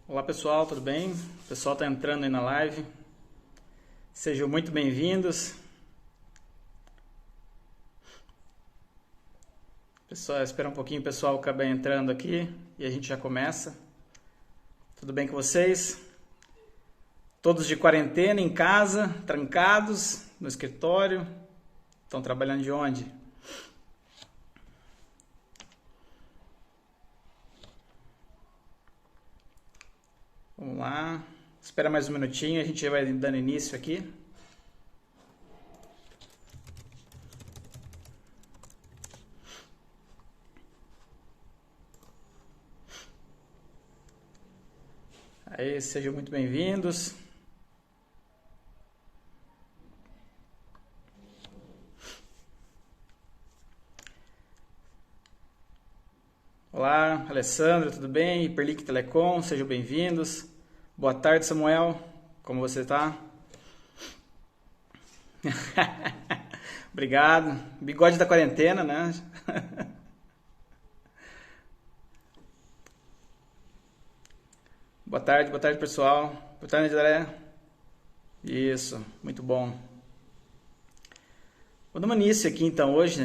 Olá pessoal, tudo bem? O pessoal está entrando aí na live. Sejam muito bem-vindos. Pessoal, espera um pouquinho o pessoal acabar entrando aqui e a gente já começa. Tudo bem com vocês? Todos de quarentena, em casa, trancados, no escritório. Estão trabalhando de onde? Vamos lá. Espera mais um minutinho, a gente já vai dando início aqui. Aí, sejam muito bem-vindos. Olá, Alessandra, tudo bem? Hiperlink Telecom, sejam bem-vindos. Boa tarde, Samuel. Como você está? Obrigado. Bigode da quarentena, né? Boa tarde, pessoal. Boa tarde, André. Isso, muito bom. Vou dar início aqui então hoje,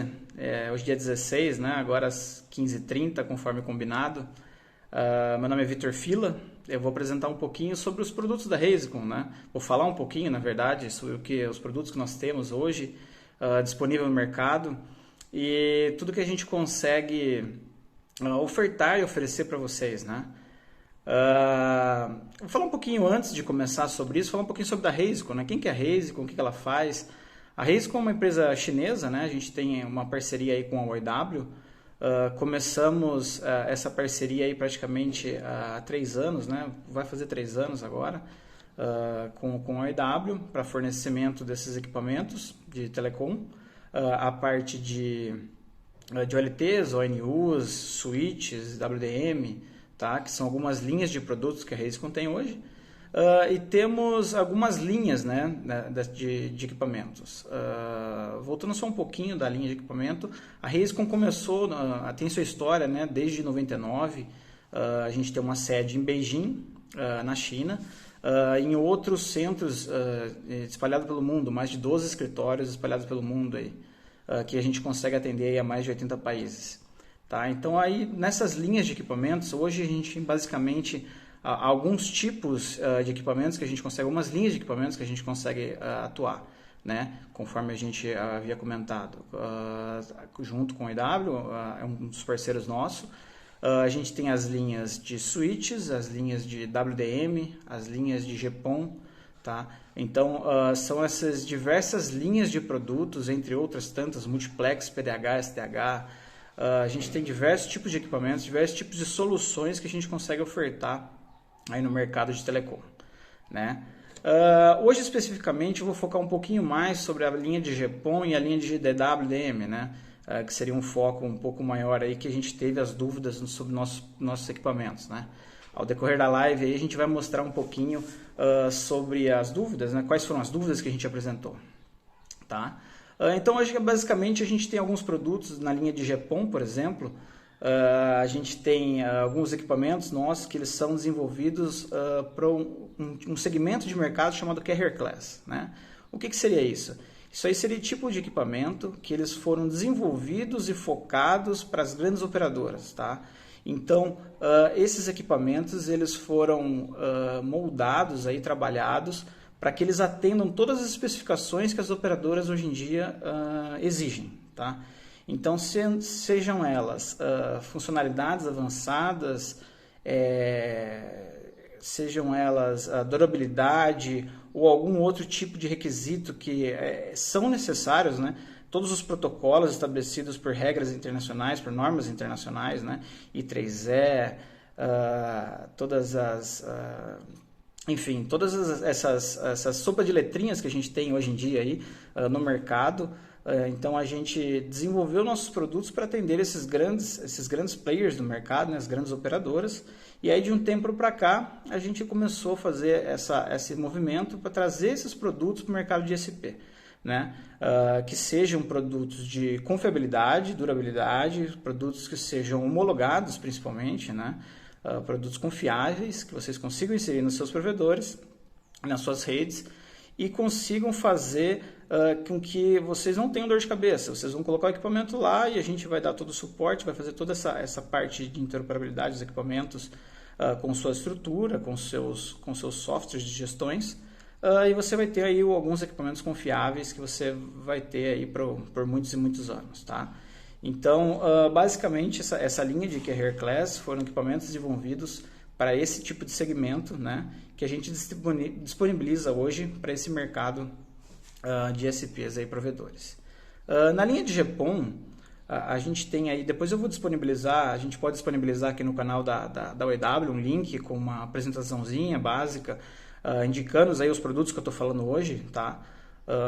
hoje dia 16, né? Agora às 15h30, conforme combinado. Meu nome é Vitor Fila, eu vou apresentar um pouquinho sobre os produtos da Razicon, né? Vou falar um pouquinho, na verdade, sobre os produtos que nós temos hoje disponível no mercado e tudo que a gente consegue ofertar e oferecer para vocês, né? Vou falar um pouquinho antes de começar sobre isso, falar um pouquinho sobre a Razicon, né? Quem que é a Razicon, o que ela faz. A Razicon é uma empresa chinesa, né? A gente tem uma parceria aí com a OIW. Começamos essa parceria aí praticamente há 3 anos, né? Vai fazer 3 anos agora, com a OIW para fornecimento desses equipamentos de telecom, a parte de OLTs, ONUs, switches, WDM, tá? Que são algumas linhas de produtos que a Razicon tem hoje. E temos algumas linhas, né, de equipamentos. Voltando só um pouquinho da linha de equipamento, a Razicon começou, tem sua história, né, desde 99. A gente tem uma sede em Beijing, na China, em outros centros espalhados pelo mundo, mais de 12 escritórios espalhados pelo mundo, aí, que a gente consegue atender aí a mais de 80 países. Tá? Então, aí, nessas linhas de equipamentos, hoje a gente basicamente alguns tipos de equipamentos que a gente consegue, algumas linhas de equipamentos que a gente consegue atuar, né? Conforme a gente havia comentado, junto com a EW, é um dos parceiros nossos. A gente tem as linhas de switches, as linhas de WDM, as linhas de GPON, tá? Então, são essas diversas linhas de produtos, entre outras tantas, multiplex, PDH, SDH. A gente tem diversos tipos de equipamentos, diversos tipos de soluções que a gente consegue ofertar aí no mercado de telecom, né? Hoje especificamente eu vou focar um pouquinho mais sobre a linha de GPON e a linha de DWDM, né? Que seria um foco um pouco maior aí que a gente teve as dúvidas sobre nossos equipamentos, né? Ao decorrer da live aí a gente vai mostrar um pouquinho sobre as dúvidas, né? Quais foram as dúvidas que a gente apresentou, tá? Então hoje basicamente a gente tem alguns produtos na linha de GPON, por exemplo. A gente tem alguns equipamentos nossos que eles são desenvolvidos para um segmento de mercado chamado Carrier Class, né? O que seria isso? Isso aí seria tipo de equipamento que eles foram desenvolvidos e focados para as grandes operadoras, tá? Então, esses equipamentos eles foram moldados, aí, trabalhados para que eles atendam todas as especificações que as operadoras hoje em dia exigem, tá? Então, sejam elas funcionalidades avançadas, sejam elas durabilidade ou algum outro tipo de requisito que são necessários, né? Todos os protocolos estabelecidos por regras internacionais, por normas internacionais, né? I3E, todas as... enfim, todas essas sopa de letrinhas que a gente tem hoje em dia aí, no mercado. Então a gente desenvolveu nossos produtos para atender esses grandes players do mercado, né, as grandes operadoras. E aí de um tempo para cá a gente começou a fazer esse movimento para trazer esses produtos para o mercado de SP, né? Que sejam produtos de confiabilidade, durabilidade, produtos que sejam homologados principalmente, né? produtos confiáveis que vocês consigam inserir nos seus provedores, nas suas redes, e consigam fazer com que vocês não tenham dor de cabeça. Vocês vão colocar o equipamento lá e a gente vai dar todo o suporte, vai fazer toda essa parte de interoperabilidade dos equipamentos com sua estrutura, com seus softwares de gestões, e você vai ter aí alguns equipamentos confiáveis que você vai ter aí por muitos e muitos anos, tá? Então, basicamente, essa linha de Carrier Class foram equipamentos desenvolvidos para esse tipo de segmento, né, que a gente disponibiliza hoje para esse mercado de SPs aí, provedores. Na linha de GPON, a gente tem aí, depois eu vou disponibilizar, a gente pode disponibilizar aqui no canal da OEW um link com uma apresentaçãozinha básica, indicando aí os produtos que eu estou falando hoje, tá?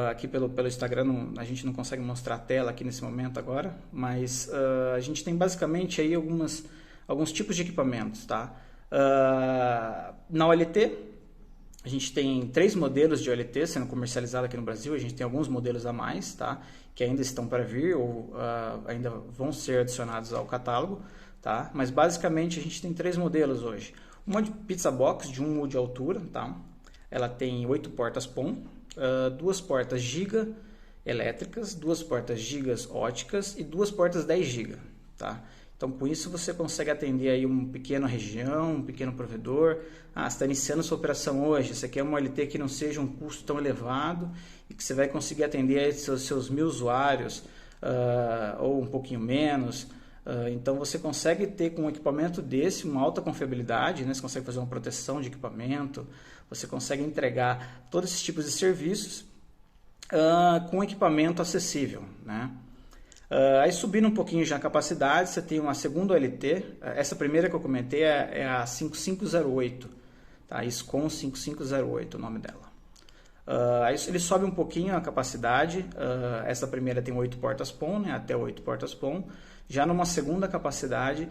Aqui pelo Instagram a gente não consegue mostrar a tela aqui nesse momento agora, mas a gente tem basicamente aí alguns tipos de equipamentos, tá? Na OLT, a gente tem 3 modelos de OLT sendo comercializados aqui no Brasil. A gente tem alguns modelos a mais, tá? Que ainda estão para vir ou ainda vão ser adicionados ao catálogo, tá? Mas basicamente a gente tem 3 modelos hoje. Uma de pizza box de 1 mu de altura, tá? Ela tem 8 portas PON, 2 portas giga elétricas, 2 portas gigas óticas e 2 portas 10 GB, tá? Então, com isso, você consegue atender aí uma pequena região, um pequeno provedor. Você está iniciando sua operação hoje, você quer uma OLT que não seja um custo tão elevado e que você vai conseguir atender aí seus 1000 usuários ou um pouquinho menos. Então, você consegue ter com um equipamento desse uma alta confiabilidade, né? Você consegue fazer uma proteção de equipamento, você consegue entregar todos esses tipos de serviços com um equipamento acessível, né? Aí subindo um pouquinho já a capacidade, você tem uma segunda OLT. Essa primeira que eu comentei é a 5508, tá? SCOM 5508 o nome dela. Aí ele sobe um pouquinho a capacidade. Essa primeira tem 8 portas PON, né? Até 8 portas PON. Já numa segunda capacidade,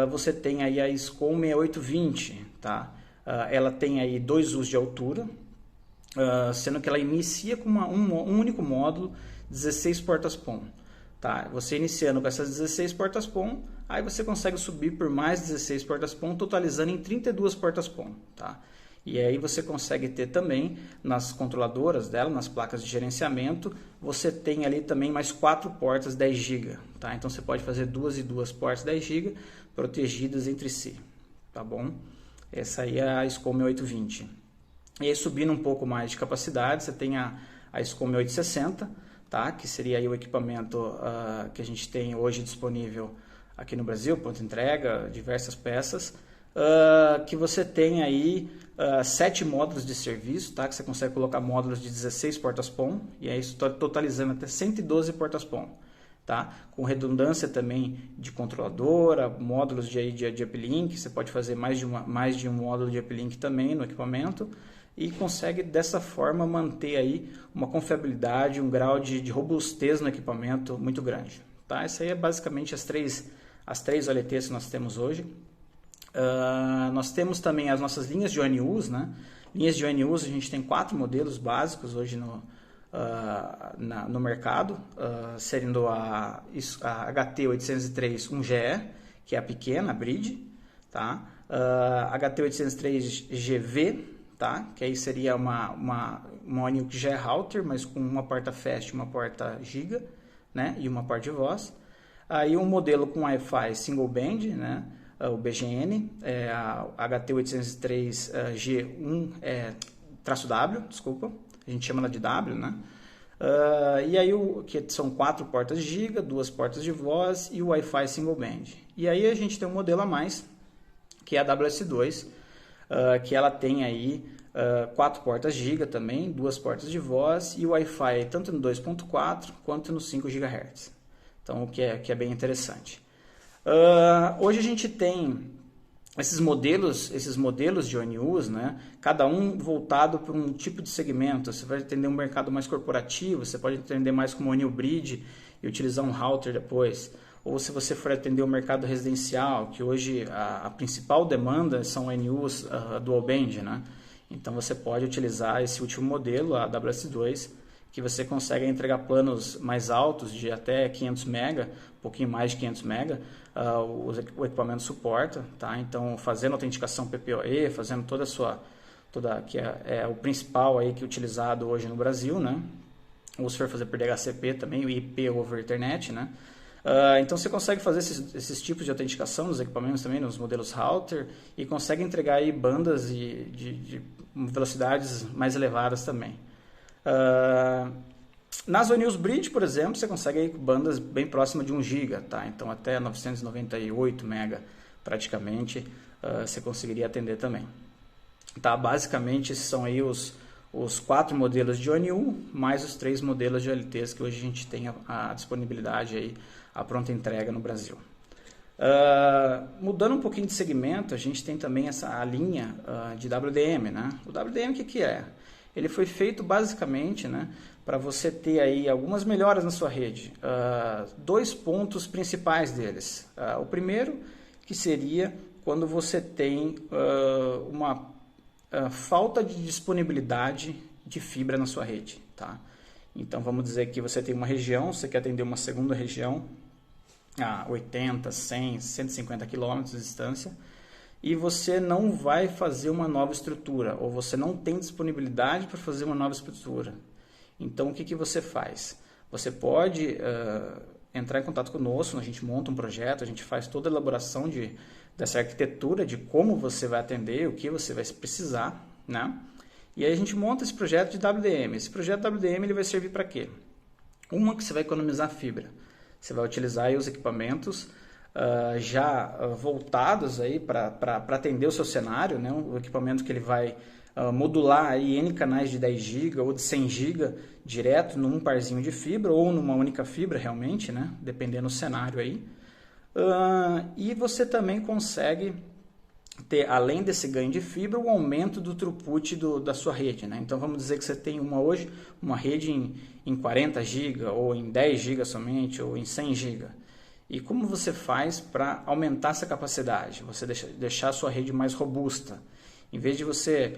você tem aí a SCOM 6820, tá? Ela tem aí 2 Us de altura, sendo que ela inicia com um único módulo, 16 portas PON. Tá, você iniciando com essas 16 portas PON, aí você consegue subir por mais 16 portas PON, totalizando em 32 portas PON. Tá? E aí você consegue ter também, nas controladoras dela, nas placas de gerenciamento, você tem ali também mais 4 portas 10 GB. Tá? Então você pode fazer 2 e 2 portas 10 GB protegidas entre si. Tá bom? Essa aí é a SCOM 6820. E aí subindo um pouco mais de capacidade, você tem a SCOM 6860, tá? Que seria aí o equipamento que a gente tem hoje disponível aqui no Brasil, pronta entrega, diversas peças, que você tem aí 7 módulos de serviço, tá? Que você consegue colocar módulos de 16 portas PON, e aí isso totalizando até 112 portas PON, tá? Com redundância também de controladora, módulos de uplink, você pode fazer mais de um módulo de uplink também no equipamento, e consegue dessa forma manter aí uma confiabilidade, um grau de robustez no equipamento muito grande. Tá? Essa aí é basicamente as três OLTs que nós temos hoje. Nós temos também as nossas linhas de ONUs, né? Linhas de ONUs, a gente tem 4 modelos básicos hoje no mercado, sendo a HT803 1GE, que é a pequena, a Bridge, tá? HT803 GV, tá? Que aí seria uma ONU que já é router, mas com uma porta fast, uma porta giga, né? E uma porta de voz. Aí um modelo com Wi-Fi single band, né? O BGN, a HT803 G1-W, desculpa, a gente chama ela de W, né? E aí que são 4 portas giga, 2 portas de voz e o Wi-Fi single band. E aí a gente tem um modelo a mais, que é a WS2, que ela tem aí 4 portas giga também, 2 portas de voz e o Wi-Fi tanto no 2.4 quanto no 5 GHz. Então, o que é bem interessante. Hoje a gente tem esses modelos de ONUs, né? Cada um voltado para um tipo de segmento. Você vai atender um mercado mais corporativo, você pode atender mais como ONU Bridge e utilizar um router depois. Ou se você for atender o mercado residencial, que hoje a principal demanda são ONUs dual band, né? Então você pode utilizar esse último modelo, a WS2, que você consegue entregar planos mais altos de até 500 MB, um pouquinho mais de 500 MB, o equipamento suporta, tá? Então, fazendo autenticação PPoE, fazendo toda a sua, que é o principal aí que é utilizado hoje no Brasil, né? Ou se for fazer por DHCP também, o IP over Ethernet, né? Então você consegue fazer esses tipos de autenticação nos equipamentos também, nos modelos router, e consegue entregar aí bandas de velocidades mais elevadas também. Nas ONews Bridge, por exemplo, você consegue aí bandas bem próximas de 1 GB, tá? Então até 998 MB praticamente você conseguiria atender também. Tá? Basicamente esses são aí os 4 modelos de ONU, mais os 3 modelos de OLTs que hoje a gente tem a disponibilidade aí, a pronta entrega no Brasil. Mudando um pouquinho de segmento, a gente tem também a linha de WDM, né? O WDM o que é? Ele foi feito basicamente, né, para você ter aí algumas melhoras na sua rede. 2 pontos principais deles. O primeiro que seria quando você tem uma falta de disponibilidade de fibra na sua rede, tá? Então vamos dizer que você tem uma região, você quer atender uma segunda região a 80, 100, 150 quilômetros de distância e você não vai fazer uma nova estrutura ou você não tem disponibilidade para fazer uma nova estrutura. Então o que você faz? Você pode entrar em contato conosco, a gente monta um projeto, a gente faz toda a elaboração dessa arquitetura de como você vai atender, o que você vai precisar, né? E aí a gente monta esse projeto de WDM. Esse projeto WDM ele vai servir para quê? Uma, que você vai economizar fibra. Você vai utilizar aí os equipamentos já voltados aí para atender o seu cenário, né? O equipamento que ele vai modular aí N canais de 10 GB ou de 100 GB direto num parzinho de fibra ou numa única fibra realmente, né? Dependendo do cenário aí. E você também consegue ter, além desse ganho de fibra, o aumento do throughput da sua rede, né? Então vamos dizer que você tem hoje uma rede em 40 GB ou em 10 GB somente ou em 100 GB. E como você faz para aumentar essa capacidade? Você deixar a sua rede mais robusta. Em vez de você,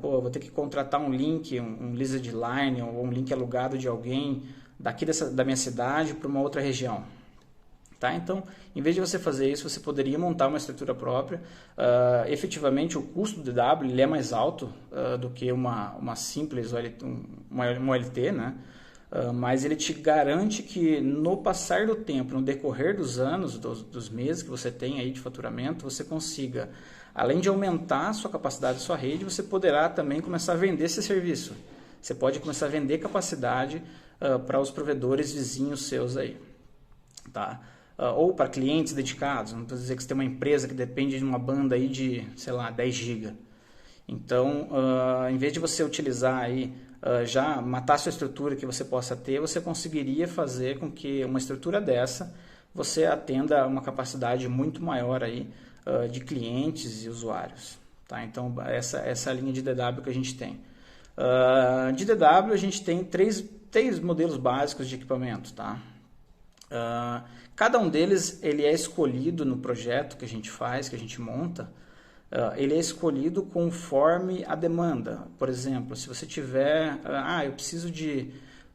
vou ter que contratar um link, um Lizard Line ou um link alugado de alguém daqui da minha cidade para uma outra região. Tá? Então, em vez de você fazer isso, você poderia montar uma estrutura própria. Efetivamente, o custo do DW ele é mais alto do que uma simples OLT, uma OLT, né? Mas ele te garante que no passar do tempo, no decorrer dos anos, dos meses que você tem aí de faturamento, você consiga, além de aumentar a sua capacidade da sua rede, você poderá também começar a vender esse serviço. Você pode começar a vender capacidade para os provedores vizinhos seus aí. Tá? Ou para clientes dedicados, não precisa dizer que você tem uma empresa que depende de uma banda aí de, sei lá, 10 GB. Então, em vez de você utilizar aí, já matar a sua estrutura que você possa ter, você conseguiria fazer com que uma estrutura dessa, você atenda uma capacidade muito maior aí, de clientes e usuários. Tá? Então, essa é a linha de DW que a gente tem. De DW, a gente tem três modelos básicos de equipamento, tá? Cada um deles ele é escolhido no projeto que a gente faz, que a gente monta, ele é escolhido conforme a demanda. Por exemplo, se você tiver, eu preciso de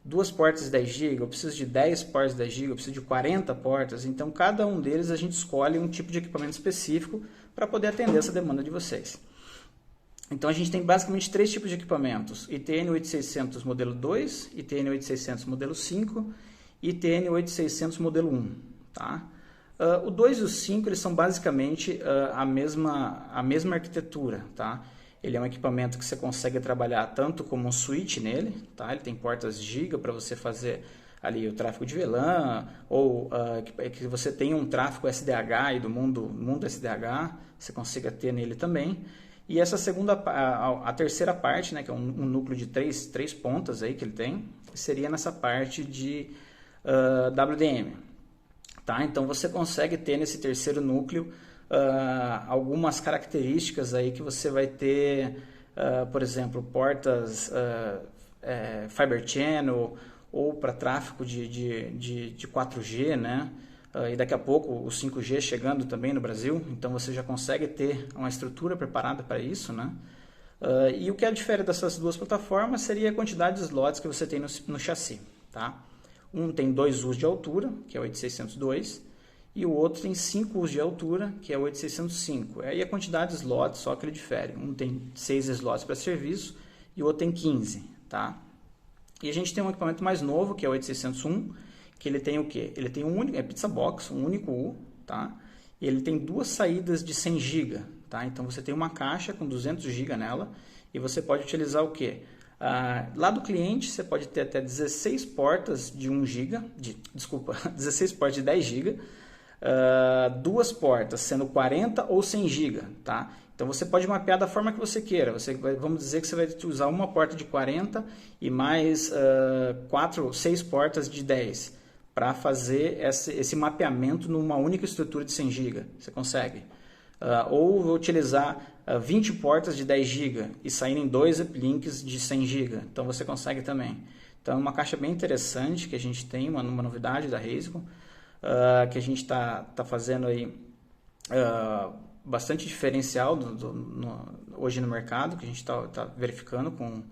2 portas de 10 GB, eu preciso de 10 portas de 10 GB, eu preciso de 40 portas, então cada um deles a gente escolhe um tipo de equipamento específico para poder atender essa demanda de vocês. Então a gente tem basicamente 3 tipos de equipamentos: ITN8600 modelo 2, ITN8600 modelo 5 e ITN8600 modelo 1. Tá? O 2 e o 5 eles são basicamente a mesma arquitetura. Tá? Ele é um equipamento que você consegue trabalhar tanto como um switch nele, tá? Ele tem portas giga para você fazer ali o tráfego de VLAN, ou que você tenha um tráfego SDH aí do mundo SDH, você consiga ter nele também. E essa a terceira parte, né, que é um núcleo de três pontas aí que ele tem, seria nessa parte de WDM. Tá? Então você consegue ter nesse terceiro núcleo algumas características aí que você vai ter, por exemplo, portas Fiber Channel ou para tráfego de 4G, né? E daqui a pouco o 5G chegando também no Brasil, então você já consegue ter uma estrutura preparada para isso, né? E o que difere dessas duas plataformas seria a quantidade de slots que você tem no chassi. Tá? Um tem 2 Us de altura, que é o 8602, e o outro tem 5 Us de altura, que é o 8605. Aí a quantidade de slots só que ele difere. Um tem 6 slots para serviço e o outro tem 15. Tá? E a gente tem um equipamento mais novo, que é o 8601, que ele tem o quê? Ele tem um único, é pizza box, um único U, tá? E ele tem 2 saídas de 100 GB, tá? Então você tem uma caixa com 200 GB nela e você pode utilizar o quê? Lá do cliente você pode ter até 16 portas de 1 GB, 16 portas de 10 GB, 2 portas sendo 40 ou 100 GB, tá? Então você pode mapear da forma que você queira. Vamos dizer que você vai usar uma porta de 40 e mais 6 portas de 10 para fazer esse mapeamento numa única estrutura de 100 GB. Você consegue. Ou utilizar 20 portas de 10 GB e saírem 2 uplinks de 100 GB. Então você consegue também. Então é uma caixa bem interessante que a gente tem, uma novidade da Reisicon, que a gente está fazendo aí bastante diferencial hoje no mercado, que a gente está verificando com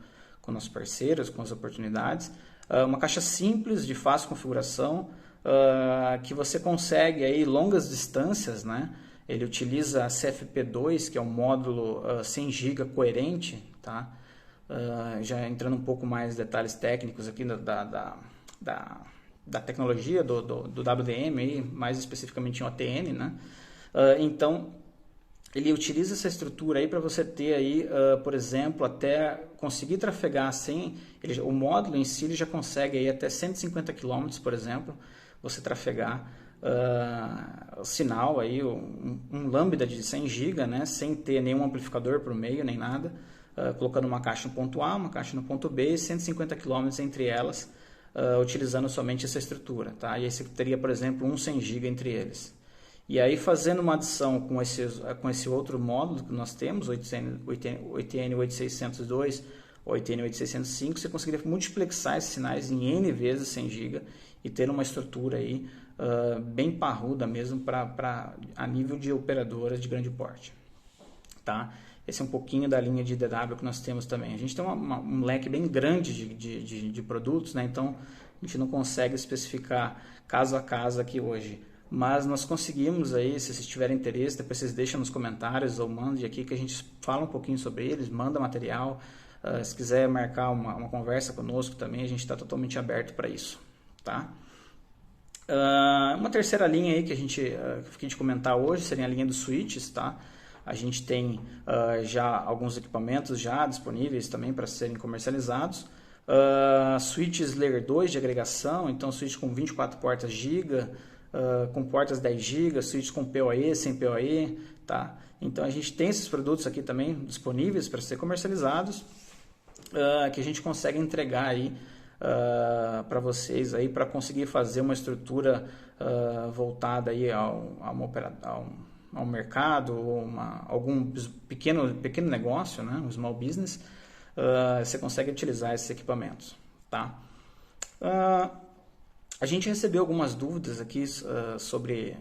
nossos parceiros, com as oportunidades. Uma caixa simples, de fácil configuração, que você consegue aí longas distâncias, né? Ele utiliza CFP2, que é um módulo 100 GB coerente, tá? Já entrando um pouco mais em detalhes técnicos aqui da tecnologia do WDM, aí, mais especificamente em OTN, né? Então, ele utiliza essa estrutura aí para você ter aí, por exemplo, até conseguir trafegar sem... o módulo em si ele já consegue aí até 150 km, por exemplo, você trafegar o sinal, aí, um lambda de 100 GB, né, sem ter nenhum amplificador por meio, nem nada, colocando uma caixa no ponto A, uma caixa no ponto B e 150 km entre elas, utilizando somente essa estrutura. Tá? E aí você teria, por exemplo, um 100 GB entre eles. E aí, fazendo uma adição com esse outro módulo que nós temos, o OTN8602, o OTN8605, você conseguiria multiplexar esses sinais em N vezes 100 GB e ter uma estrutura aí, bem parruda mesmo a nível de operadoras de grande porte. Tá? Esse é um pouquinho da linha de DW que nós temos também. A gente tem um leque bem grande de produtos, né? Então a gente não consegue especificar caso a caso aqui hoje. Mas nós conseguimos aí, se vocês tiverem interesse, depois vocês deixam nos comentários ou mandem aqui que a gente fala um pouquinho sobre eles, manda material. Se quiser marcar uma conversa conosco também, a gente está totalmente aberto para isso. Tá? Uma terceira linha aí que a gente fiquei de comentar hoje seria a linha dos switches. Tá? A gente tem já alguns equipamentos já disponíveis também para serem comercializados. Switches Layer 2 de agregação, então switch com 24 portas GB, com portas 10 GB, switch com PoE, sem PoE, tá? Então a gente tem esses produtos aqui também disponíveis para ser comercializados, que a gente consegue entregar aí para vocês aí para conseguir fazer uma estrutura voltada aí ao mercado ou algum pequeno negócio, né? Um small business. Você consegue utilizar esses equipamentos, tá? A gente recebeu algumas dúvidas aqui sobre,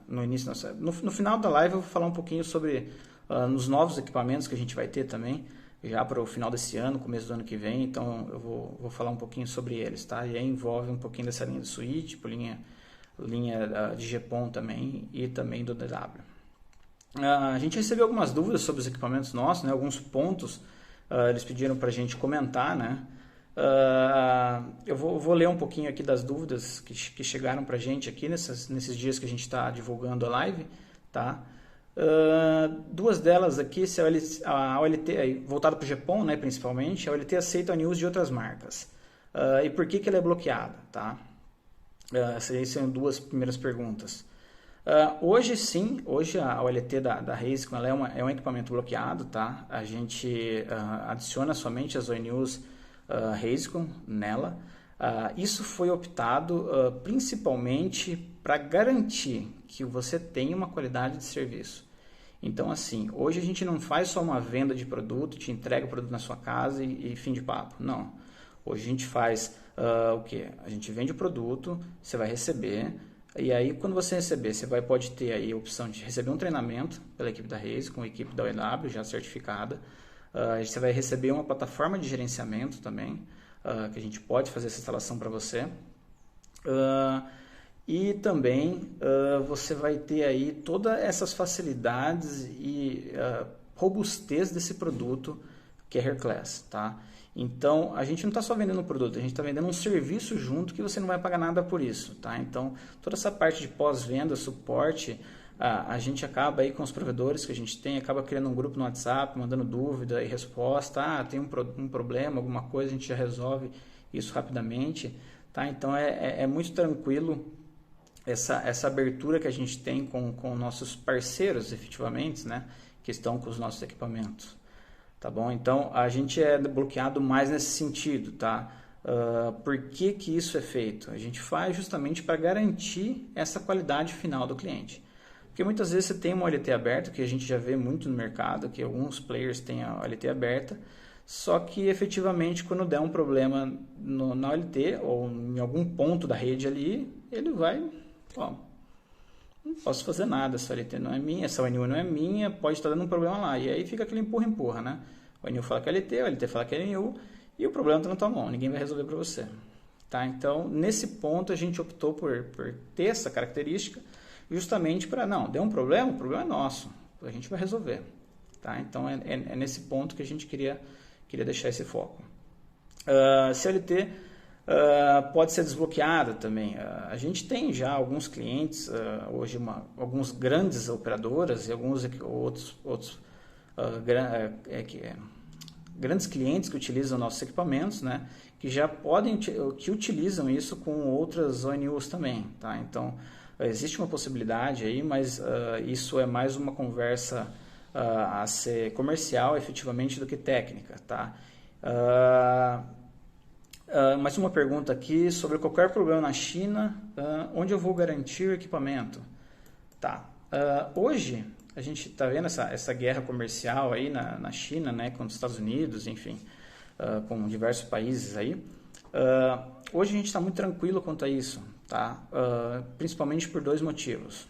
no início, no final da live eu vou falar um pouquinho sobre nos novos equipamentos que a gente vai ter também, já para o final desse ano, começo do ano que vem, então eu vou falar um pouquinho sobre eles, tá? E aí envolve um pouquinho dessa linha de switch, tipo linha de GPON também e também do DW. A gente recebeu algumas dúvidas sobre os equipamentos nossos, né? Alguns pontos eles pediram para a gente comentar, né? Eu vou ler um pouquinho aqui das dúvidas que chegaram para a gente aqui nesses dias que a gente está divulgando a live, tá? Duas delas aqui, se a OLT, voltada para o GPON, né, principalmente, a OLT aceita a news de outras marcas. E por que ela é bloqueada? Tá? Essas são duas primeiras perguntas. Hoje sim, hoje a OLT da Reisicon ela é um equipamento bloqueado, tá? A gente adiciona somente as ONews Reisicon nela. Isso foi optado principalmente para garantir que você tenha uma qualidade de serviço. Então, assim, hoje a gente não faz só uma venda de produto, te entrega o produto na sua casa e fim de papo. Não. Hoje a gente faz o quê? A gente vende o produto, você vai receber, e aí quando você receber, você pode ter aí a opção de receber um treinamento pela equipe da Reisicon, com a equipe da OEW já certificada, Você vai receber uma plataforma de gerenciamento também, que a gente pode fazer essa instalação para você. E também você vai ter aí todas essas facilidades e robustez desse produto que é Hairclass, tá? Então, a gente não está só vendendo um produto, a gente está vendendo um serviço junto que você não vai pagar nada por isso, tá? Então, toda essa parte de pós-venda, suporte, a gente acaba aí com os provedores que a gente tem, acaba criando um grupo no WhatsApp, mandando dúvida e resposta, tem um problema, alguma coisa, a gente já resolve isso rapidamente, tá? Então, é muito tranquilo essa abertura que a gente tem com nossos parceiros, efetivamente, né? Que estão com os nossos equipamentos. Tá bom? Então, a gente é bloqueado mais nesse sentido, tá? Por que isso é feito? A gente faz justamente para garantir essa qualidade final do cliente. Porque muitas vezes você tem uma OLT aberta, que a gente já vê muito no mercado, que alguns players têm a OLT aberta, só que efetivamente quando der um problema na OLT ou em algum ponto da rede ali, ele vai, não posso fazer nada, essa OLT não é minha, essa ONU não é minha, pode estar dando um problema lá. E aí fica aquele empurra-empurra, né? O ONU fala que é OLT, o OLT fala que é ONU, e o problema está na tua mão, ninguém vai resolver para você. Tá? Então, nesse ponto, a gente optou por ter essa característica, justamente para, não, deu um problema, o problema é nosso, a gente vai resolver. Tá? Então, é nesse ponto que a gente queria deixar esse foco. CLT pode ser desbloqueada também. A gente tem já alguns clientes, hoje alguns grandes operadoras e alguns outros grandes clientes que utilizam nossos equipamentos, né, que já que utilizam isso com outras ONUs também. Tá? Então, existe uma possibilidade aí, mas isso é mais uma conversa a ser comercial, efetivamente, do que técnica. Tá? Mais uma pergunta aqui sobre qualquer problema na China, onde eu vou garantir o equipamento? Tá. Hoje, a gente está vendo essa guerra comercial aí na China, né, com os Estados Unidos, enfim, com diversos países aí. Hoje a gente está muito tranquilo quanto a isso, tá? Principalmente por dois motivos.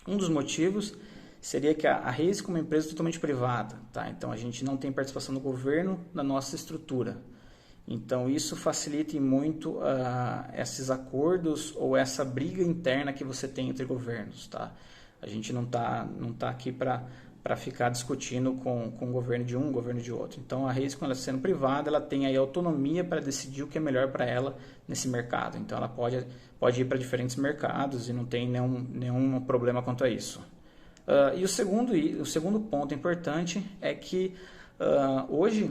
Um dos motivos seria que a Raise é uma empresa totalmente privada, tá? Então a gente não tem participação do governo na nossa estrutura. Então isso facilita muito esses acordos ou essa briga interna que você tem entre governos, tá? A gente não tá aqui para ficar discutindo com o governo de um, governo de outro. Então a Raise, quando ela sendo privada, ela tem aí autonomia para decidir o que é melhor para ela nesse mercado. Então ela pode ir para diferentes mercados e não tem nenhum problema quanto a isso. E o segundo ponto importante é que hoje,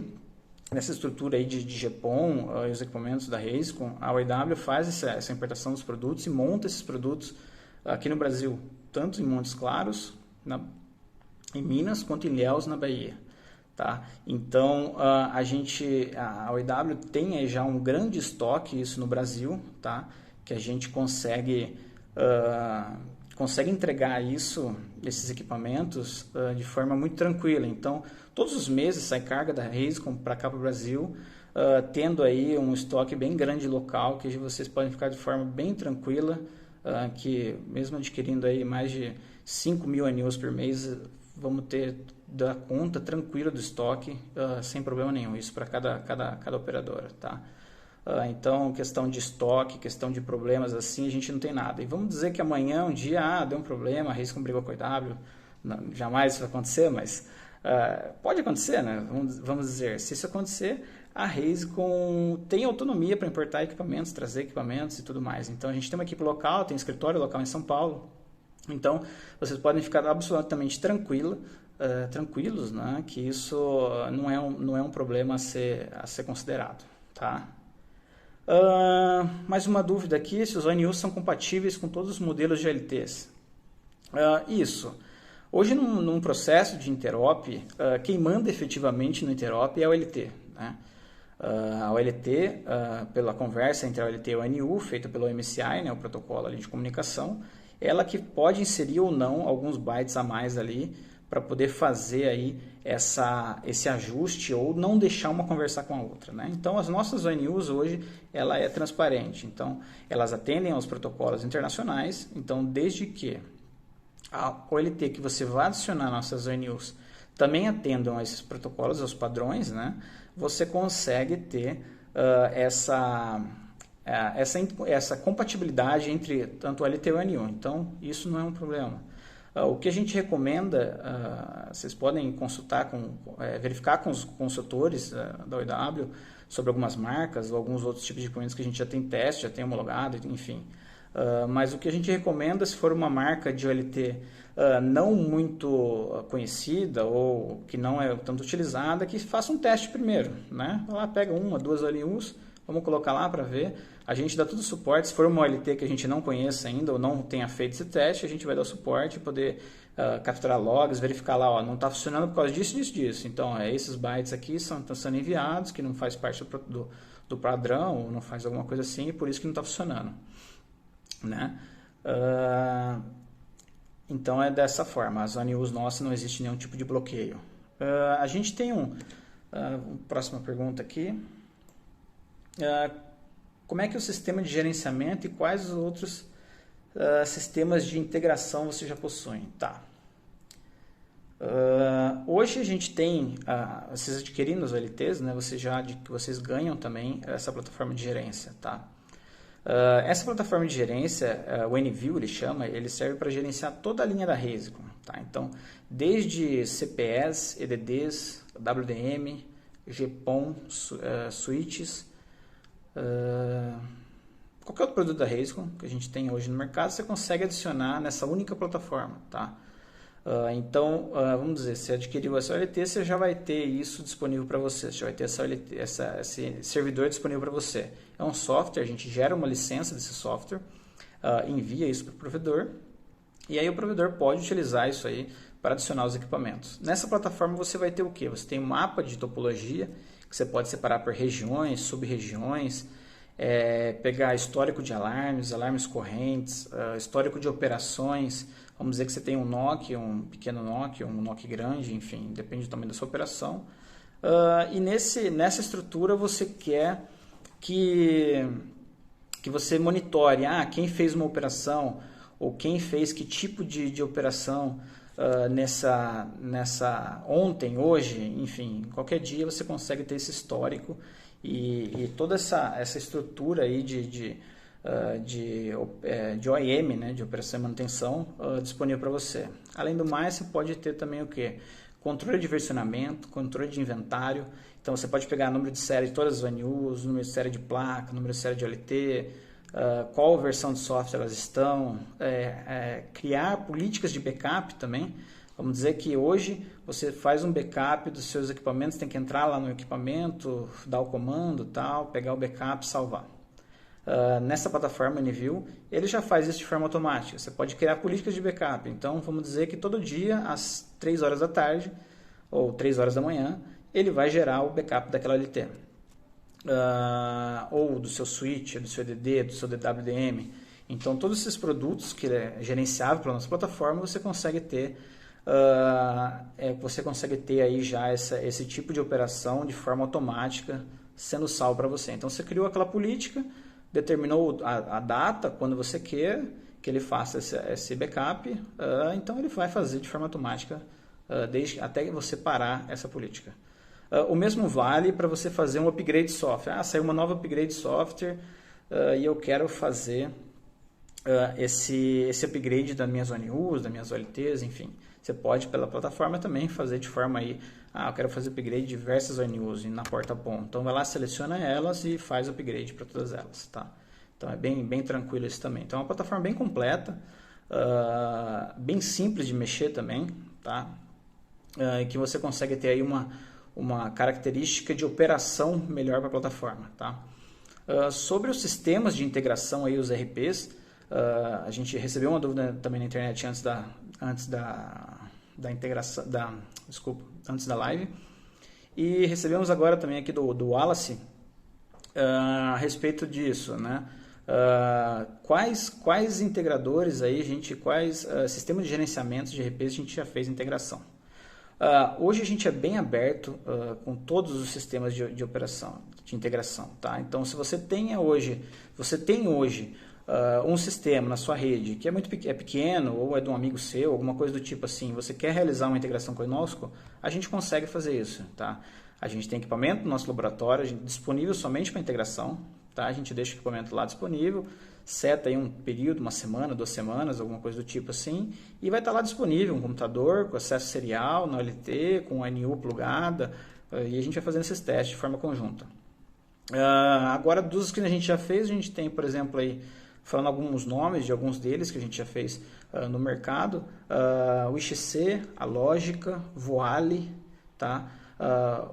nessa estrutura aí de GPON e os equipamentos da Raise, a OIW faz essa importação dos produtos e monta esses produtos aqui no Brasil, tanto em Montes Claros, em Minas, quanto em Ilhéus, na Bahia. Tá? Então, a OIW tem aí já um grande estoque, isso no Brasil, tá? Que a gente consegue entregar esses equipamentos de forma muito tranquila. Então, todos os meses sai carga da Raise para cá para o Brasil, tendo aí um estoque bem grande local, que vocês podem ficar de forma bem tranquila, que mesmo adquirindo aí mais de 5.000 ANIOS por mês, vamos dar conta tranquila do estoque, sem problema nenhum, isso para cada operadora, tá? Então, questão de estoque, questão de problemas assim, a gente não tem nada. E vamos dizer que amanhã, um dia, deu um problema, a Raise brigou com a IW, não, jamais isso vai acontecer, mas pode acontecer, né? Vamos dizer, se isso acontecer, a Raise tem autonomia para importar equipamentos, trazer equipamentos e tudo mais. Então, a gente tem uma equipe local, tem escritório local em São Paulo. Então, vocês podem ficar absolutamente tranquilos, né? Que isso não é um problema a ser considerado, tá? Mais uma dúvida aqui, se os ONUs são compatíveis com todos os modelos de LTs. Isso. Hoje, num processo de interop, quem manda efetivamente no interop é a OLT, né? A OLT, pela conversa entre a OLT e o ONU, feita pelo MCI, né, o protocolo ali de comunicação, ela que pode inserir ou não alguns bytes a mais ali para poder fazer aí esse ajuste ou não deixar uma conversar com a outra, né? Então, as nossas ONUs hoje, ela é transparente. Então, elas atendem aos protocolos internacionais. Então, desde que a OLT que você vai adicionar nossas ONUs também atendam a esses protocolos, aos padrões, né? Você consegue ter essa compatibilidade entre tanto o LT e o NU. Então, isso não é um problema. O que a gente recomenda, vocês podem consultar, verificar com os consultores da OIW sobre algumas marcas ou alguns outros tipos de equipamentos que a gente já tem teste, já tem homologado, enfim. Mas o que a gente recomenda, se for uma marca de OLT não muito conhecida ou que não é tanto utilizada, que faça um teste primeiro, né? Lá pega uma, duas OLUs, vamos colocar lá para ver. A gente dá todo o suporte. Se for uma OLT que a gente não conheça ainda ou não tenha feito esse teste, a gente vai dar o suporte e poder capturar logs, verificar lá, ó, não está funcionando por causa disso, disso, disso. Então, esses bytes aqui estão sendo enviados, que não faz parte do padrão, ou não faz alguma coisa assim, e por isso que não está funcionando. Né? Então, é dessa forma. As ONUs nossas não existe nenhum tipo de bloqueio. A gente tem próxima pergunta aqui. Como é que é o sistema de gerenciamento e quais os outros sistemas de integração você já possui? Tá. Hoje a gente tem, vocês adquirindo as OLTs, né, vocês ganham também essa plataforma de gerência. Tá? Essa plataforma de gerência, o NView ele serve para gerenciar toda a linha da Reisicon. Tá? Então, desde CPS, EDDs, WDM, GPON, switches, qualquer outro produto da Reisicon que a gente tem hoje no mercado, você consegue adicionar nessa única plataforma. Tá? Então, vamos dizer, se adquiriu essa OLT, você já vai ter isso disponível para você, você já vai ter esse servidor disponível para você. É um software, a gente gera uma licença desse software, envia isso para o provedor, e aí o provedor pode utilizar isso aí para adicionar os equipamentos. Nessa plataforma você vai ter o quê? Você tem um mapa de topologia, que você pode separar por regiões, sub-regiões, pegar histórico de alarmes correntes, histórico de operações. Vamos dizer que você tem um NOC, um pequeno NOC, um NOC grande, enfim, depende do tamanho da sua operação. E nessa estrutura você quer que você monitore quem fez uma operação ou quem fez que tipo de operação ontem, hoje, enfim, qualquer dia você consegue ter esse histórico e toda essa estrutura aí de OEM, né, de operação e manutenção, disponível para você. Além do mais, você pode ter também o que? Controle de versionamento, controle de inventário. Então você pode pegar o número de série de todas as ONUs, número de série de placa, número de série de OLT, qual versão de software elas estão, criar políticas de backup também. Vamos dizer que hoje você faz um backup dos seus equipamentos, tem que entrar lá no equipamento, dar o comando, tal, pegar o backup e salvar. Nessa plataforma NView, ele já faz isso de forma automática. Você pode criar políticas de backup. Então, vamos dizer que todo dia, às 3 horas da tarde, ou 3 horas da manhã, ele vai gerar o backup daquela LT. Ou do seu switch, do seu EDD, do seu DWDM. Então, todos esses produtos que é gerenciável pela nossa plataforma, você consegue ter aí já esse tipo de operação de forma automática, sendo salvo para você. Então, você criou aquela política, determinou a data, quando você quer que ele faça esse backup, então ele vai fazer de forma automática até você parar essa política. O mesmo vale para você fazer um upgrade de software. Saiu uma nova upgrade de software e eu quero fazer esse upgrade das minhas ONUs, das minhas OLTs, enfim. Você pode, pela plataforma, também fazer de forma aí, eu quero fazer upgrade de diversas ONUs na porta POM. Então, vai lá, seleciona elas e faz o upgrade para todas elas, tá? Então, é bem tranquilo isso também. Então, é uma plataforma bem completa, bem simples de mexer também, tá? Que você consegue ter aí uma característica de operação melhor para a plataforma, tá? Sobre os sistemas de integração, aí, os RPs, a gente recebeu uma dúvida também na internet antes da integração, antes da live, e recebemos agora também aqui do Wallace a respeito disso, né? Quais integradores aí quais sistemas de gerenciamento de RPs a gente já fez integração? Hoje a gente é bem aberto com todos os sistemas de operação, de integração, tá? Então, se você tem hoje um sistema na sua rede que é pequeno ou é de um amigo seu, alguma coisa do tipo assim, você quer realizar uma integração conosco, a gente consegue fazer isso, tá? A gente tem equipamento no nosso laboratório, disponível somente para integração, tá? A gente deixa o equipamento lá disponível, seta aí um período, uma semana, 2 semanas, alguma coisa do tipo assim, e vai estar lá disponível um computador com acesso serial, na OLT, com a NU plugada, e a gente vai fazendo esses testes de forma conjunta. Agora, dos que a gente já fez, a gente tem, por exemplo, aí, falando alguns nomes de alguns deles que a gente já fez no mercado, o IXC, a Lógica, Voale, tá?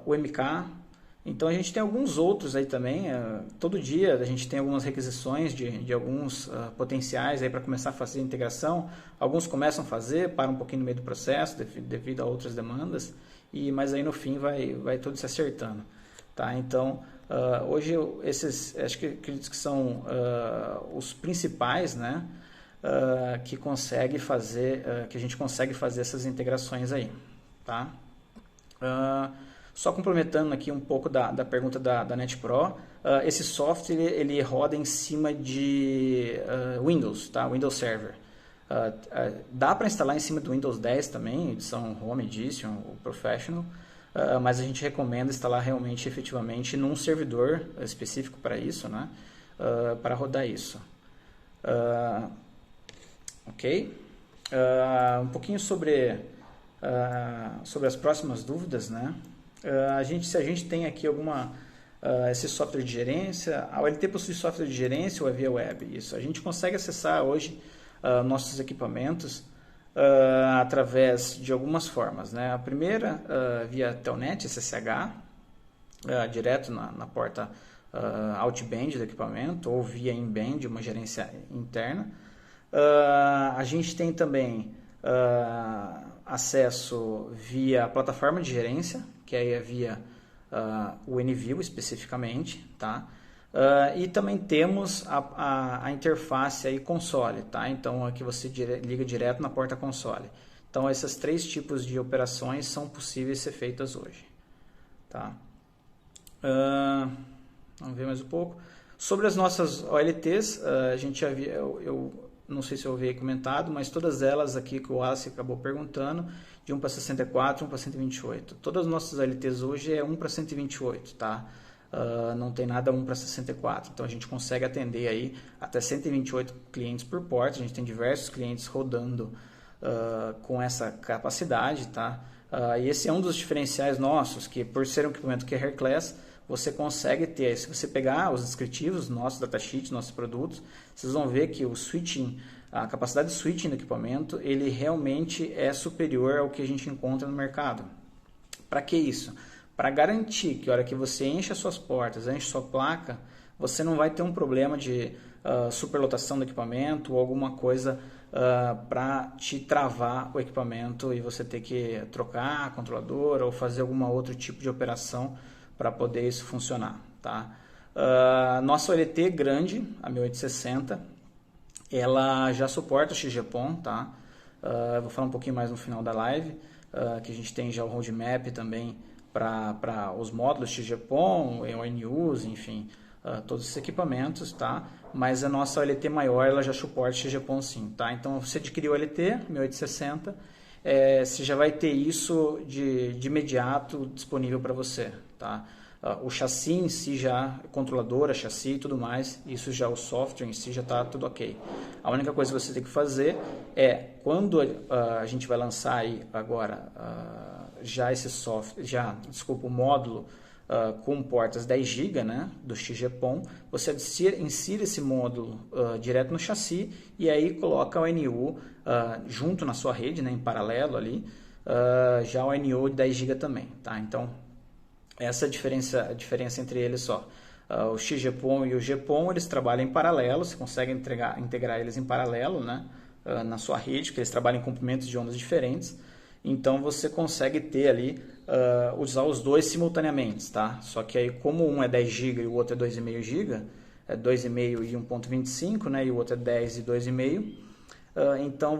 O MK. Então a gente tem alguns outros aí também. Todo dia a gente tem algumas requisições de alguns potenciais aí para começar a fazer a integração. Alguns começam a fazer, param um pouquinho no meio do processo devido a outras demandas, mas aí no fim vai tudo se acertando. Tá? Então, hoje acho que acredito que são os principais, né, que a gente consegue fazer essas integrações aí. Tá? Só complementando aqui um pouco da pergunta da NetPro, esse software ele roda em cima de Windows, tá? Windows Server. Dá para instalar em cima do Windows 10 também, edição Home Edition, o Professional, mas a gente recomenda instalar realmente, efetivamente, num servidor específico para isso, né? Para rodar isso. Ok? Um pouquinho sobre as próximas dúvidas, né? Se a gente tem aqui esse software de gerência, a OLT possui software de gerência ou é via web? Isso, a gente consegue acessar hoje nossos equipamentos através de algumas formas, né? A primeira, via Telnet, SSH, direto na porta outband do equipamento, ou via inband, uma gerência interna. A gente tem também acesso via plataforma de gerência, que aí é via o NView especificamente, tá? E também temos a interface aí console, tá? Então aqui você liga direto na porta console. Então esses 3 tipos de operações são possíveis ser feitas hoje, tá? Vamos ver mais um pouco. Sobre as nossas OLTs, a gente já viu, eu não sei se eu havia comentado, mas todas elas aqui que o Wallace acabou perguntando, de 1 para 64, 1 para 128. Todas as nossas OLTs hoje é 1 para 128, tá? Não tem nada 1 para 64. Então a gente consegue atender aí até 128 clientes por porta. A gente tem diversos clientes rodando com essa capacidade, tá? E esse é um dos diferenciais nossos, que por ser um equipamento Carrier Class, você consegue ter, se você pegar os descritivos, nossos datasheets, nossos produtos, vocês vão ver que o switching, a capacidade de switching do equipamento, ele realmente é superior ao que a gente encontra no mercado. Para que isso? Para garantir que a hora que você enche as suas portas, enche sua placa, você não vai ter um problema de superlotação do equipamento ou alguma coisa para te travar o equipamento e você ter que trocar a controladora ou fazer algum outro tipo de operação para poder isso funcionar, tá? Nossa OLT grande, a 1860, ela já suporta o XGPON, tá? Eu vou falar um pouquinho mais no final da live, que a gente tem já o roadmap também para os módulos XGPON, ONUs, enfim, todos esses equipamentos, tá? Mas a nossa OLT maior, ela já suporta XGPON sim, tá? Então, você adquiriu o OLT 1860, você já vai ter isso de imediato disponível para você, tá? O chassi em si já, controladora, chassi e tudo mais, isso já, o software em si já está tudo ok. A única coisa que você tem que fazer é, quando a gente vai lançar aí agora já esse software, o módulo com portas 10 GB, né, do XGPON, você insira esse módulo direto no chassi e aí coloca o NU junto na sua rede, né, em paralelo ali, já o NU de 10 GB também, tá? Então, essa é a diferença entre eles só. O XGPON e o GPON, eles trabalham em paralelo, você consegue integrar eles em paralelo, né, na sua rede, porque eles trabalham em comprimentos de ondas diferentes. Então, você consegue ter ali, usar os dois simultaneamente, tá? Só que aí, como um é 10 GB e o outro é 2,5 GB, é 2,5 e 1.25, né, e o outro é 10 e 2,5, então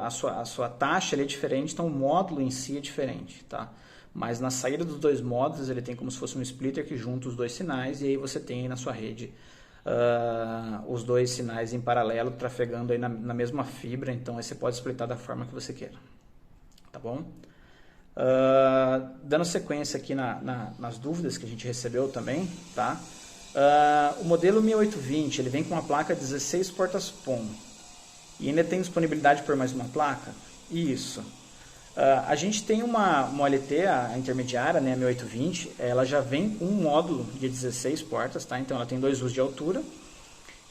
a sua taxa ali é diferente, então o módulo em si é diferente, tá? Mas na saída dos dois módulos ele tem como se fosse um splitter que junta os dois sinais e aí você tem na sua rede os dois sinais em paralelo, trafegando aí na mesma fibra, então aí você pode splitar da forma que você queira, tá bom? Dando sequência aqui nas dúvidas que a gente recebeu também, tá? O modelo 6820, ele vem com uma placa 16 portas POM, e ainda tem disponibilidade por mais uma placa? Isso. A gente tem uma OLT, a intermediária, né, a 6820, ela já vem com um módulo de 16 portas, tá? Então ela tem 2 US de altura,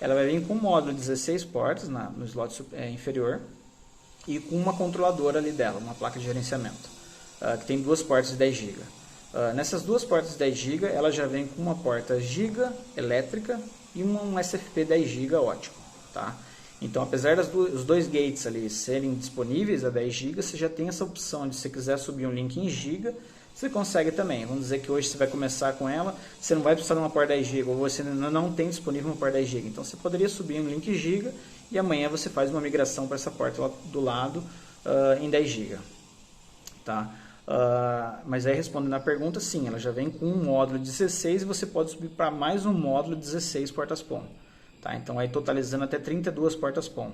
ela vai vir com um módulo de 16 portas no slot inferior e com uma controladora ali dela, uma placa de gerenciamento, que tem 2 portas de 10 GB. Nessas 2 portas de 10 GB, ela já vem com uma porta giga elétrica e um SFP 10 GB ótico, tá? Então, apesar dos 2 gates ali serem disponíveis a 10 GB, você já tem essa opção de, se você quiser subir um link em giga, você consegue também. Vamos dizer que hoje você vai começar com ela, você não vai precisar de uma porta 10 GB, ou você não tem disponível uma porta 10 GB. Então, você poderia subir um link giga e amanhã você faz uma migração para essa porta lá do lado em 10 GB. Tá? Mas aí, respondendo a pergunta, sim, ela já vem com um módulo 16 e você pode subir para mais um módulo 16 portas POM. Tá? Então, aí totalizando até 32 portas POM.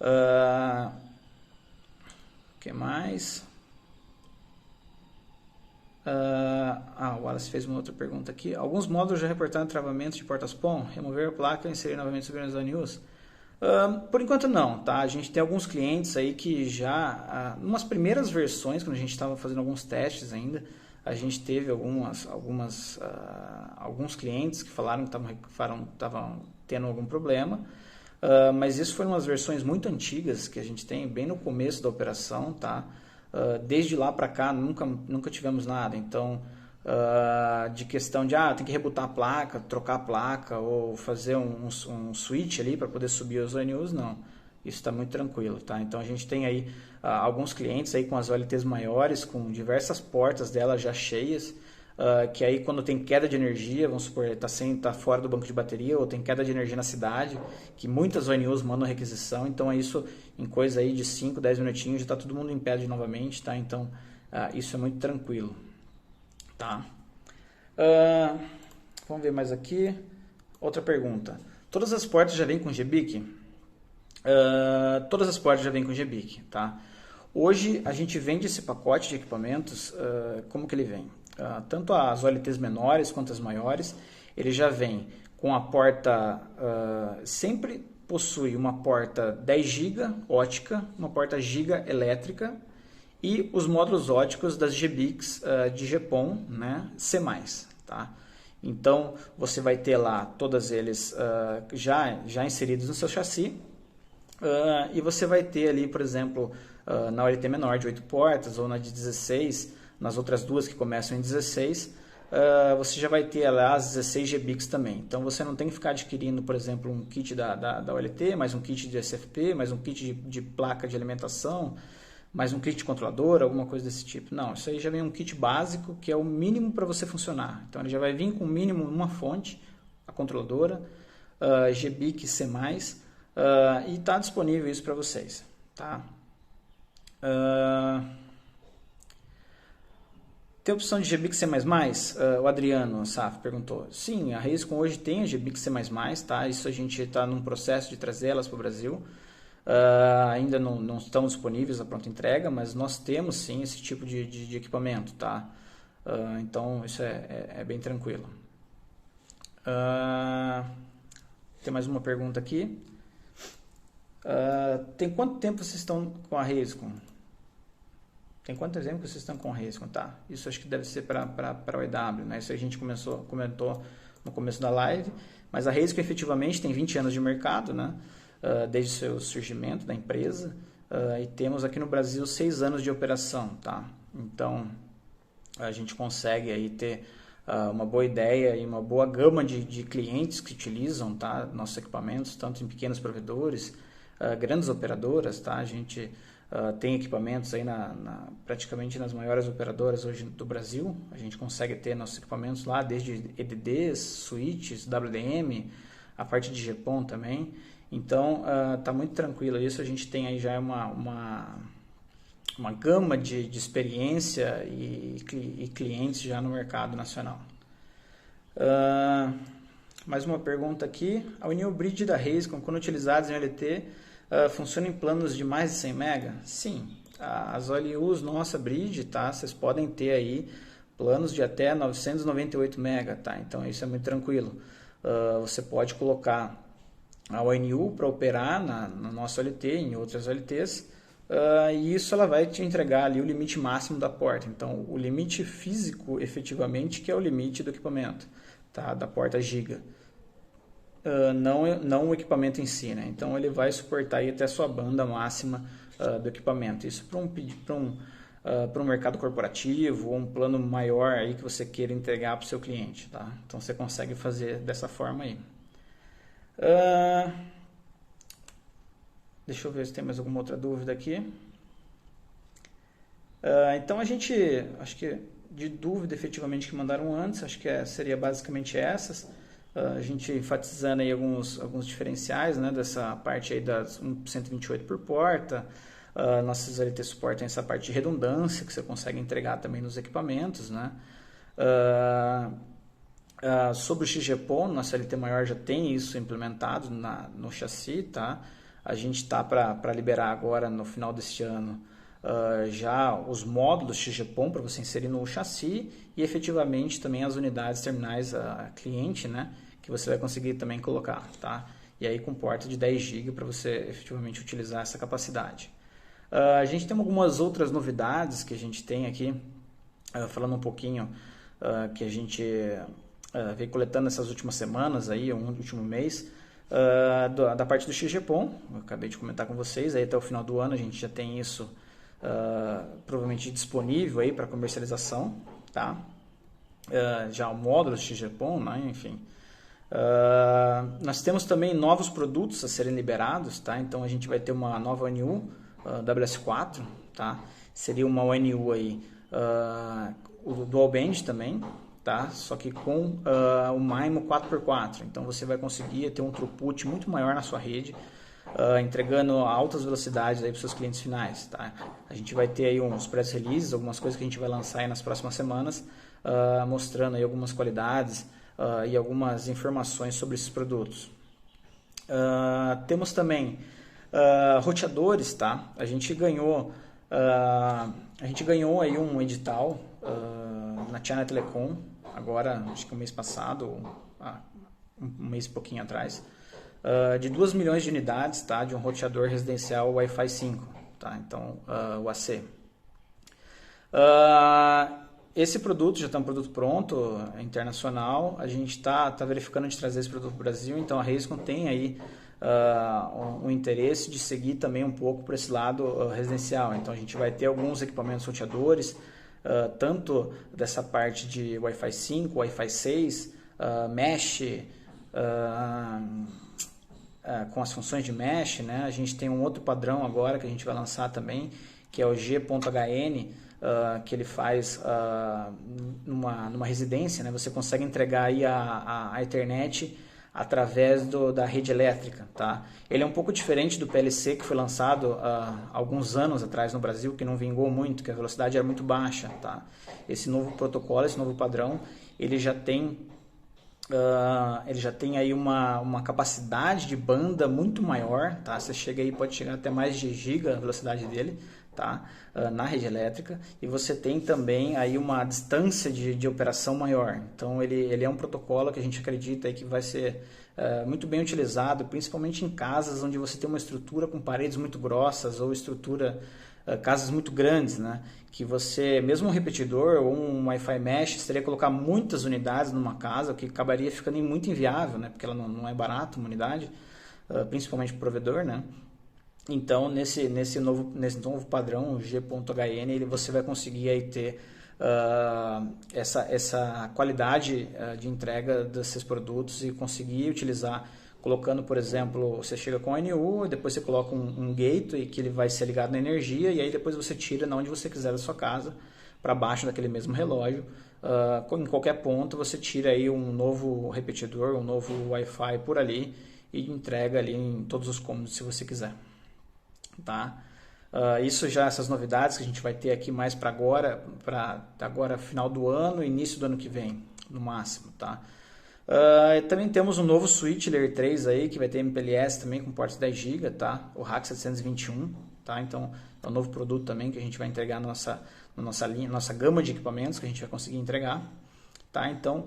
O que mais? O Wallace fez uma outra pergunta aqui. Alguns módulos já reportaram travamentos de portas POM? Remover a placa e inserir novamente sobre as news? Por enquanto não, tá? A gente tem alguns clientes aí que já, umas primeiras versões, quando a gente estava fazendo alguns testes ainda, a gente teve alguns clientes que falaram que estavam tendo algum problema, mas isso foi umas versões muito antigas que a gente tem bem no começo da operação, tá? Desde lá para cá nunca tivemos nada, então de questão de tem que rebootar a placa, trocar a placa ou fazer um switch ali para poder subir os ONUs, não. Isso está muito tranquilo, tá? Então a gente tem aí alguns clientes aí com as OLTs maiores, com diversas portas delas já cheias, que aí quando tem queda de energia, vamos supor, está fora do banco de bateria ou tem queda de energia na cidade, que muitas ONUs mandam requisição, então isso em coisa aí de 5, 10 minutinhos já está todo mundo em pé de novamente, tá? Então isso é muito tranquilo, tá? Vamos ver mais aqui. Outra pergunta. Todas as portas já vêm com GBIC? Todas as portas já vêm com GBIC, tá? Hoje a gente vende esse pacote de equipamentos, como que ele vem? Tanto as OLTs menores quanto as maiores, ele já vem com a porta, sempre possui uma porta 10 GB ótica, uma porta giga elétrica e os módulos óticos das GBICs de GPON, né, C+, tá? Então você vai ter lá todos eles já inseridos no seu chassi, e você vai ter ali, por exemplo, na OLT menor de 8 portas ou na de 16, nas outras duas que começam em 16, você já vai ter lá as 16 GBICs também. Então você não tem que ficar adquirindo, por exemplo, um kit da OLT, mais um kit de SFP, mais um kit de placa de alimentação, mais um kit de controlador, alguma coisa desse tipo. Não, isso aí já vem um kit básico que é o mínimo para você funcionar. Então ele já vai vir com o mínimo uma fonte, a controladora, GBIC C+, e está disponível isso para vocês, tá? Tem a opção de GBIC C++? O Adriano Saf perguntou. Sim, a Razeecom hoje tem a GBIC C++, tá? Isso a gente está num processo de trazer elas para o Brasil. Ainda não estão disponíveis a pronta entrega, mas nós temos sim esse tipo de equipamento, tá? Então isso é bem tranquilo. Tem mais uma pergunta aqui. Tem quanto tempo vocês estão com a Razeecom? Tem quanto tempo vocês estão com a Razeecom, tá? Isso acho que deve ser para o EW, né? Isso a gente comentou no começo da live, mas a Razeecom efetivamente tem 20 anos de mercado, né? Desde o seu surgimento da empresa, e temos aqui no Brasil 6 anos de operação, tá? Então a gente consegue aí ter uma boa ideia e uma boa gama de clientes que utilizam, tá, nossos equipamentos, tanto em pequenos provedores, grandes operadoras, tá? A gente tem equipamentos aí praticamente nas maiores operadoras hoje do Brasil. A gente consegue ter nossos equipamentos lá, desde EDDs, switches, WDM, a parte de GPON também. Então, está muito tranquilo isso. A gente tem aí já uma gama de experiência e clientes já no mercado nacional. Mais uma pergunta aqui. A União Bridge da Razeconn, quando utilizados em OLT, funciona em planos de mais de 100 MB? Sim. As OLUs nossa Bridge, tá? Vocês podem ter aí planos de até 998 MB, tá? Então isso é muito tranquilo. Você pode colocar a ONU para operar na nossa OLT, em outras OLTs, e isso ela vai te entregar ali o limite máximo da porta. Então o limite físico, efetivamente, que é o limite do equipamento, tá? Da porta giga. Não o equipamento em si, né? Então ele vai suportar aí até a sua banda máxima do equipamento. Isso para um mercado corporativo ou um plano maior aí que você queira entregar para o seu cliente, tá? Então você consegue fazer dessa forma aí. Deixa eu ver se tem mais alguma outra dúvida aqui. Então a gente, acho que de dúvida efetivamente que mandaram antes, acho que seria basicamente essas. A gente enfatizando aí alguns diferenciais, né, dessa parte aí das 128 por porta. Nossas LT suportam essa parte de redundância que você consegue entregar também nos equipamentos, né? Sobre o XGPON, nossa LT maior já tem isso implementado no chassi, tá? A gente está para liberar agora no final deste ano já os módulos XGPON para você inserir no chassi e efetivamente também as unidades terminais cliente, né? Que você vai conseguir também colocar, tá? E aí com porta de 10 GB para você efetivamente utilizar essa capacidade. A gente tem algumas outras novidades que a gente tem aqui, falando um pouquinho que a gente veio coletando essas últimas semanas, aí, um último mês, da parte do XGPON. Eu acabei de comentar com vocês, aí até o final do ano a gente já tem isso provavelmente disponível aí para comercialização, tá? Já o módulo XGPON, né? Enfim. Nós temos também novos produtos a serem liberados, tá? Então a gente vai ter uma nova ONU WS4, tá? Seria uma ONU aí, o Dual Band também, tá? Só que com o MIMO 4x4. Então você vai conseguir ter um throughput muito maior na sua rede, entregando altas velocidades aí para os seus clientes finais, tá? A gente vai ter aí uns press releases, algumas coisas que a gente vai lançar aí nas próximas semanas, mostrando aí algumas qualidades e algumas informações sobre esses produtos. Temos também roteadores, tá? A gente ganhou aí um edital na China Telecom, agora acho que um mês passado, um mês e pouquinho atrás, de 2 milhões de unidades, tá? De um roteador residencial Wi-Fi 5, tá? Então, o AC. Esse produto já está um produto pronto, internacional. A gente está verificando de trazer esse produto para o Brasil, então a Razeconn tem aí um interesse de seguir também um pouco por esse lado residencial. Então a gente vai ter alguns equipamentos roteadores, tanto dessa parte de Wi-Fi 5, Wi-Fi 6, Mesh, com as funções de Mesh, né? A gente tem um outro padrão agora que a gente vai lançar também, que é o G.hn, que ele faz numa residência, né? Você consegue entregar aí a Ethernet através da rede elétrica, tá? Ele é um pouco diferente do PLC que foi lançado há alguns anos atrás no Brasil, que não vingou muito, que a velocidade era muito baixa, tá? Esse novo protocolo, esse novo padrão, ele já tem aí uma capacidade de banda muito maior, tá? Você chega aí, pode chegar até mais de giga a velocidade dele, tá? Na rede elétrica, e você tem também aí uma distância de operação maior. Então ele é um protocolo que a gente acredita aí que vai ser muito bem utilizado, principalmente em casas onde você tem uma estrutura com paredes muito grossas ou casas muito grandes, né? Que você, mesmo um repetidor ou um Wi-Fi Mesh, você teria que colocar muitas unidades numa casa, o que acabaria ficando muito inviável, né? Porque ela não é barata uma unidade, principalmente para o provedor, né? Então, nesse novo padrão, o G.hn, você vai conseguir aí ter essa qualidade de entrega desses produtos e conseguir utilizar, colocando, por exemplo, você chega com a NU, depois você coloca um gateway que ele vai ser ligado na energia, e aí depois você tira na onde você quiser da sua casa, para baixo daquele mesmo relógio. Em qualquer ponto você tira aí um novo repetidor, um novo Wi-Fi por ali e entrega ali em todos os cômodos se você quiser. Tá? Isso já, essas novidades que a gente vai ter aqui mais para agora final do ano, início do ano que vem, no máximo, tá? Também temos um novo switch Layer 3 aí, que vai ter MPLS também com portas 10 GB, tá? O RAC 721, tá? Então é um novo produto também que a gente vai entregar na nossa linha, nossa gama de equipamentos que a gente vai conseguir entregar, tá? Então,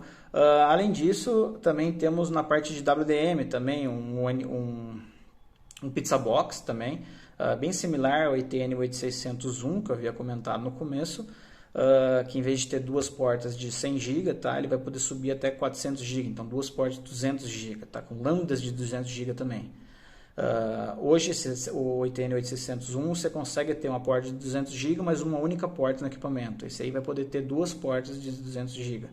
além disso, também temos na parte de WDM também um Pizza Box também, bem similar ao ETN 8601 que eu havia comentado no começo, que em vez de ter duas portas de 100 GB, tá, ele vai poder subir até 400 GB, então duas portas de 200 GB, tá, com lambdas de 200 GB também. Hoje o ETN 8601 você consegue ter uma porta de 200 GB, mas uma única porta no equipamento. Esse aí vai poder ter duas portas de 200 GB.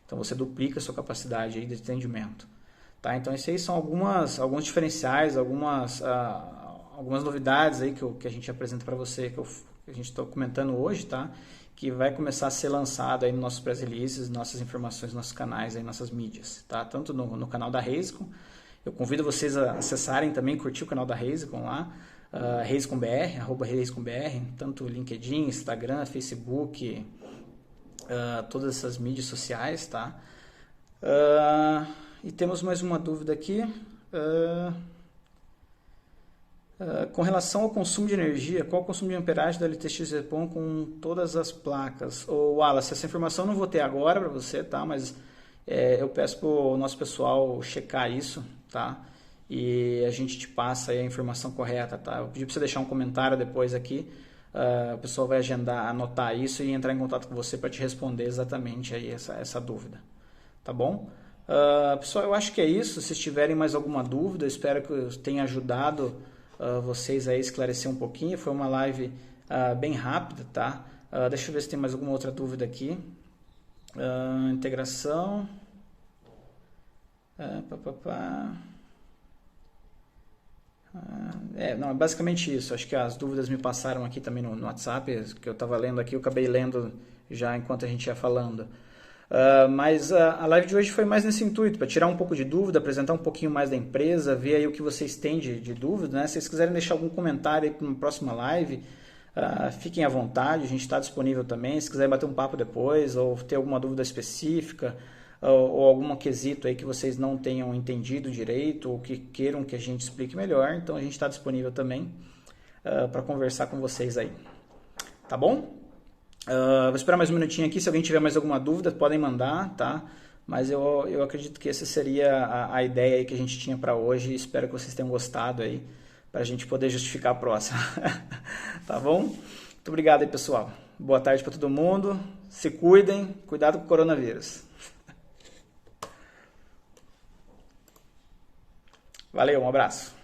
Então você duplica a sua capacidade aí de atendimento. Tá? Então esses aí são alguns diferenciais, algumas novidades aí que a gente apresenta para você, que a gente está comentando hoje, tá? Que vai começar a ser lançado aí nos nossos press releases, nossas informações, nossos canais, aí, nossas mídias, tá? Tanto no canal da Reisicon. Eu convido vocês a acessarem também, curtir o canal da Reisicon lá, ReisiconBR, @ReisiconBR, tanto LinkedIn, Instagram, Facebook, todas essas mídias sociais, tá? E temos mais uma dúvida aqui. Com relação ao consumo de energia, qual o consumo de amperagem da LTX Repon com todas as placas? Ô Wallace, essa informação eu não vou ter agora para você, tá? Mas eu peço para o nosso pessoal checar isso, tá? E a gente te passa aí a informação correta, tá? Eu pedi para você deixar um comentário depois aqui, o pessoal vai agendar, anotar isso e entrar em contato com você para te responder exatamente aí essa dúvida, tá bom? Pessoal, eu acho que é isso. Se tiverem mais alguma dúvida, eu espero que eu tenha ajudado vocês a esclarecer um pouquinho. Foi uma live bem rápida, tá? Deixa eu ver se tem mais alguma outra dúvida aqui. Integração. Não, é basicamente isso. Acho que as dúvidas me passaram aqui também no WhatsApp, que eu estava lendo aqui, eu acabei lendo já enquanto a gente ia falando. Mas a live de hoje foi mais nesse intuito, para tirar um pouco de dúvida, apresentar um pouquinho mais da empresa, ver aí o que vocês têm de dúvida, né? Se vocês quiserem deixar algum comentário aí para uma próxima live, fiquem à vontade, a gente está disponível também. Se quiserem bater um papo depois, ou ter alguma dúvida específica, ou algum quesito aí que vocês não tenham entendido direito, ou que queiram que a gente explique melhor, então a gente está disponível também para conversar com vocês aí. Tá bom? Vou esperar mais um minutinho aqui, se alguém tiver mais alguma dúvida, podem mandar, tá? Mas eu acredito que essa seria a ideia aí que a gente tinha para hoje. Espero que vocês tenham gostado aí, para a gente poder justificar a próxima. Tá bom? Muito obrigado aí, pessoal. Boa tarde para todo mundo. Se cuidem, cuidado com o coronavírus. Valeu, um abraço.